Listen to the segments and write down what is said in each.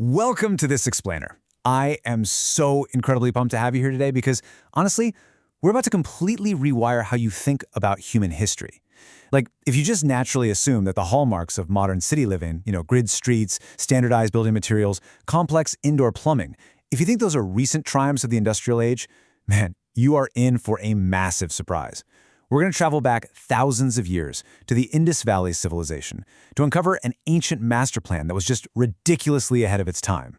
Welcome to This Explainer. I am so incredibly pumped to have you here today because, honestly, we're about to completely rewire how you think about human history. Like, if you just naturally assume that the hallmarks of modern city living, grid streets, standardized building materials, complex indoor plumbing, if you think those are recent triumphs of the industrial age, man, you are in for a massive surprise. We're going to travel back thousands of years to the Indus Valley civilization to uncover an ancient master plan that was just ridiculously ahead of its time.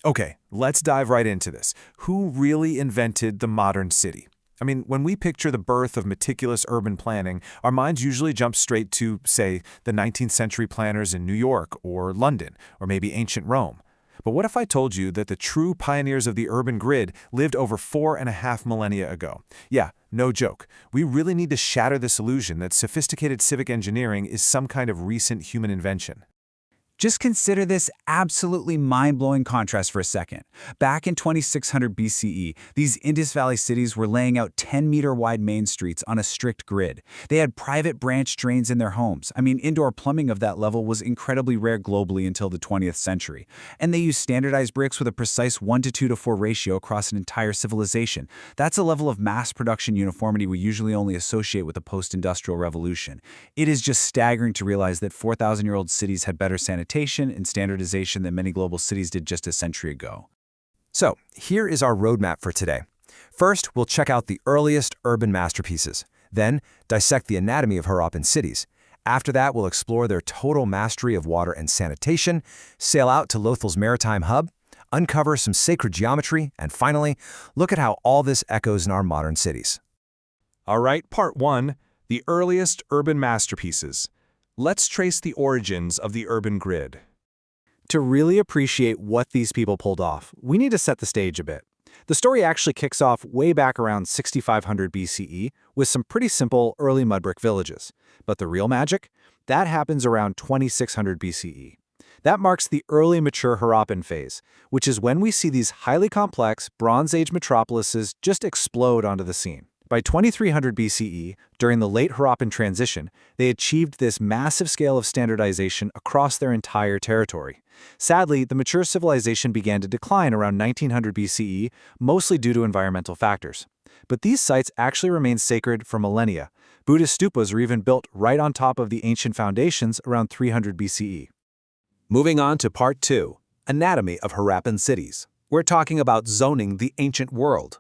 Okay, let's dive right into this. Who really invented the modern city? I mean, when we picture the birth of meticulous urban planning, our minds usually jump straight to, say, the 19th century planners in New York or London, or maybe ancient Rome. But what if I told you that the true pioneers of the urban grid lived over 4.5 millennia ago? Yeah, no joke. We really need to shatter this illusion that sophisticated civic engineering is some kind of recent human invention. Just consider this absolutely mind-blowing contrast for a second. Back in 2600 BCE, these Indus Valley cities were laying out 10-meter-wide main streets on a strict grid. They had private branch drains in their homes. I mean, indoor plumbing of that level was incredibly rare globally until the 20th century. And they used standardized bricks with a precise 1:2:4 ratio across an entire civilization. That's a level of mass production uniformity we usually only associate with the post-industrial revolution. It is just staggering to realize that 4,000-year-old cities had better sanitation and standardization than many global cities did just a century ago. So, here is our roadmap for today. First, we'll check out the earliest urban masterpieces. Then, dissect the anatomy of Harappan cities. After that, we'll explore their total mastery of water and sanitation, sail out to Lothal's maritime hub, uncover some sacred geometry, and finally, look at how all this echoes in our modern cities. All right, part 1, the earliest urban masterpieces. Let's trace the origins of the urban grid. To really appreciate what these people pulled off, we need to set the stage a bit. The story actually kicks off way back around 6500 BCE with some pretty simple early mud brick villages. But the real magic? That happens around 2600 BCE. That marks the early mature Harappan phase, which is when we see these highly complex Bronze Age metropolises just explode onto the scene. By 2300 BCE, during the late Harappan transition, they achieved this massive scale of standardization across their entire territory. Sadly, the mature civilization began to decline around 1900 BCE, mostly due to environmental factors. But these sites actually remained sacred for millennia. Buddhist stupas were even built right on top of the ancient foundations around 300 BCE. Moving on to part 2, Anatomy of Harappan Cities. We're talking about zoning the ancient world.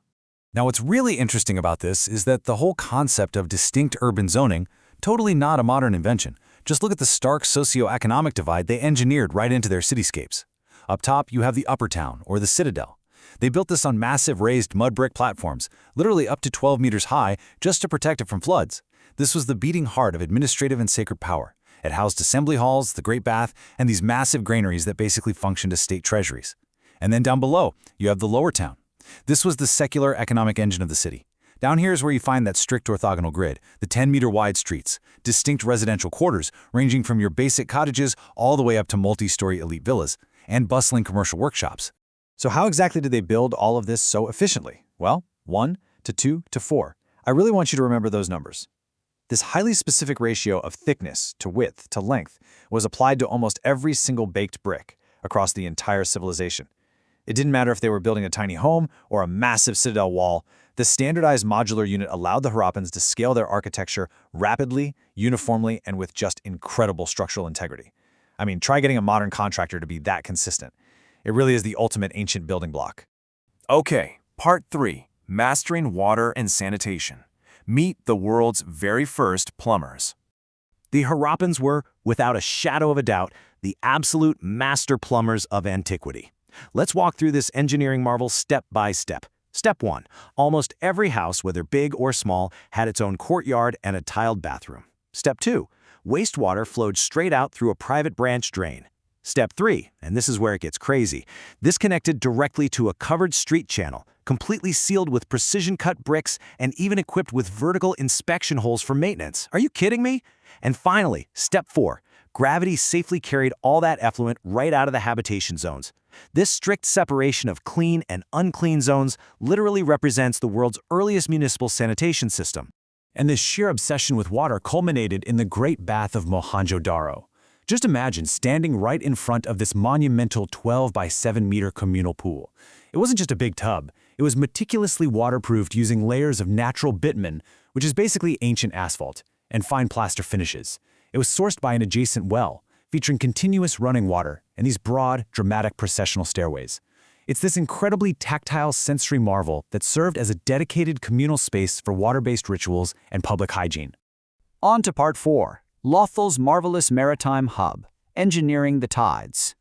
Now, what's really interesting about this is that the whole concept of distinct urban zoning, totally not a modern invention. Just look at the stark socioeconomic divide they engineered right into their cityscapes. Up top, you have the Upper Town, or the Citadel. They built this on massive raised mud brick platforms, literally up to 12 meters high, just to protect it from floods. This was the beating heart of administrative and sacred power. It housed assembly halls, the Great Bath, and these massive granaries that basically functioned as state treasuries. And then down below, you have the Lower Town. This was the secular economic engine of the city. Down here is where you find that strict orthogonal grid, the 10-meter-wide streets, distinct residential quarters ranging from your basic cottages all the way up to multi-story elite villas, and bustling commercial workshops. So how exactly did they build all of this so efficiently? Well, 1 to 2 to 4. I really want you to remember those numbers. This highly specific ratio of thickness to width to length was applied to almost every single baked brick across the entire civilization. It didn't matter if they were building a tiny home or a massive citadel wall. The standardized modular unit allowed the Harappans to scale their architecture rapidly, uniformly, and with just incredible structural integrity. I mean, try getting a modern contractor to be that consistent. It really is the ultimate ancient building block. Okay, part 3, mastering water and sanitation. Meet the world's very first plumbers. The Harappans were, without a shadow of a doubt, the absolute master plumbers of antiquity. Let's walk through this engineering marvel step by step. Step 1. Almost every house, whether big or small, had its own courtyard and a tiled bathroom. Step 2. Wastewater flowed straight out through a private branch drain. Step 3, and this is where it gets crazy. This connected directly to a covered street channel, completely sealed with precision-cut bricks and even equipped with vertical inspection holes for maintenance. Are you kidding me? And finally, Step 4. Gravity safely carried all that effluent right out of the habitation zones. This strict separation of clean and unclean zones literally represents the world's earliest municipal sanitation system. And this sheer obsession with water culminated in the Great Bath of Mohenjo-Daro. Just imagine standing right in front of this monumental 12 by 7 meter communal pool. It wasn't just a big tub. It was meticulously waterproofed using layers of natural bitumen, which is basically ancient asphalt, and fine plaster finishes. It was sourced by an adjacent well, featuring continuous running water and these broad, dramatic processional stairways. It's this incredibly tactile sensory marvel that served as a dedicated communal space for water-based rituals and public hygiene. On to Part 4, Lothal's Marvelous Maritime Hub, Engineering the Tides.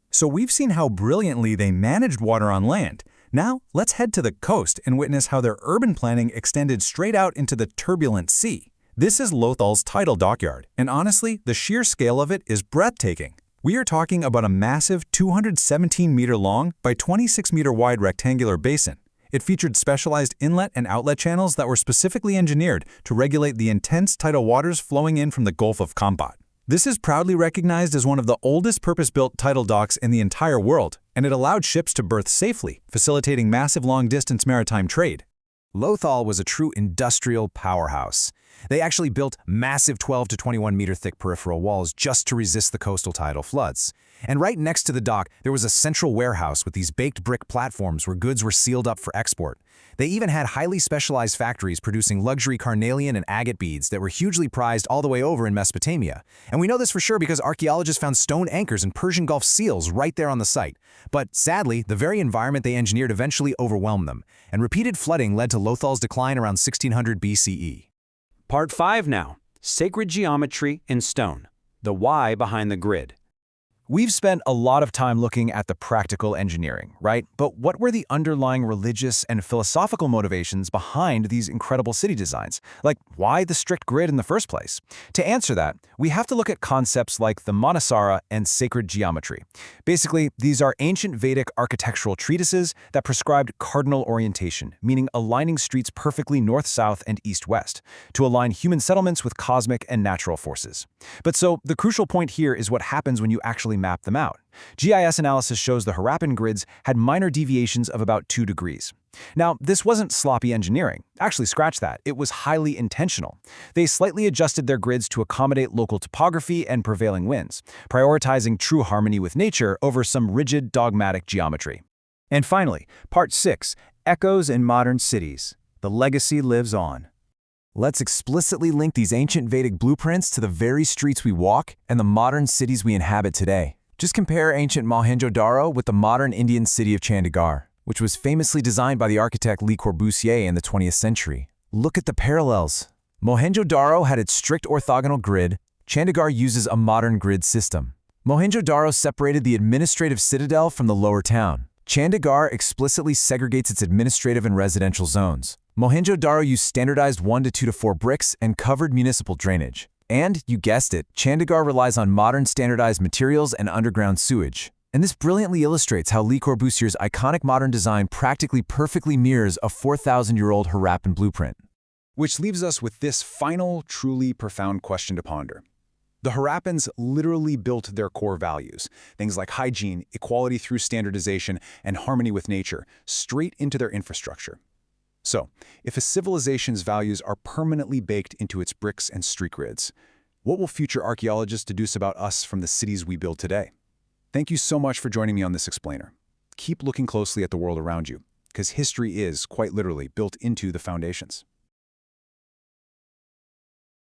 So we've seen how brilliantly they managed water on land. Now, let's head to the coast and witness how their urban planning extended straight out into the turbulent sea. This is Lothal's tidal dockyard, and honestly, the sheer scale of it is breathtaking. We are talking about a massive 217-meter-long by 26-meter-wide rectangular basin. It featured specialized inlet and outlet channels that were specifically engineered to regulate the intense tidal waters flowing in from the Gulf of Khambat. This is proudly recognized as one of the oldest purpose-built tidal docks in the entire world, and it allowed ships to berth safely, facilitating massive long-distance maritime trade. Lothal was a true industrial powerhouse. They actually built massive 12 to 21 meter thick peripheral walls just to resist the coastal tidal floods. And right next to the dock, there was a central warehouse with these baked brick platforms where goods were sealed up for export. They even had highly specialized factories producing luxury carnelian and agate beads that were hugely prized all the way over in Mesopotamia. And we know this for sure because archaeologists found stone anchors and Persian Gulf seals right there on the site. But sadly, the very environment they engineered eventually overwhelmed them, and repeated flooding led to Lothal's decline around 1600 BCE. Part 5 now, Sacred Geometry in Stone, the why behind the grid. We've spent a lot of time looking at the practical engineering, right? But what were the underlying religious and philosophical motivations behind these incredible city designs? Like, why the strict grid in the first place? To answer that, we have to look at concepts like the Manasara and sacred geometry. Basically, these are ancient Vedic architectural treatises that prescribed cardinal orientation, meaning aligning streets perfectly north-south and east-west, to align human settlements with cosmic and natural forces. But so, the crucial point here is what happens when you actually map them out. GIS analysis shows the Harappan grids had minor deviations of about 2 degrees. Now, this wasn't sloppy engineering. Actually, scratch that. It was highly intentional. They slightly adjusted their grids to accommodate local topography and prevailing winds, prioritizing true harmony with nature over some rigid, dogmatic geometry. And finally, Part 6, Echoes in Modern Cities. The legacy lives on. Let's explicitly link these ancient Vedic blueprints to the very streets we walk and the modern cities we inhabit today. Just compare ancient Mohenjo-Daro with the modern Indian city of Chandigarh, which was famously designed by the architect Le Corbusier in the 20th century. Look at the parallels. Mohenjo-Daro had its strict orthogonal grid. Chandigarh uses a modern grid system. Mohenjo-Daro separated the administrative citadel from the lower town. Chandigarh explicitly segregates its administrative and residential zones. Mohenjo-Daro used standardized 1 to 2 to 4 bricks and covered municipal drainage. And, you guessed it, Chandigarh relies on modern standardized materials and underground sewage. And this brilliantly illustrates how Le Corbusier's iconic modern design practically perfectly mirrors a 4,000-year-old Harappan blueprint. Which leaves us with this final, truly profound question to ponder. The Harappans literally built their core values, things like hygiene, equality through standardization, and harmony with nature, straight into their infrastructure. So, if a civilization's values are permanently baked into its bricks and street grids, what will future archaeologists deduce about us from the cities we build today? Thank you so much for joining me on this explainer. Keep looking closely at the world around you, because history is, quite literally, built into the foundations.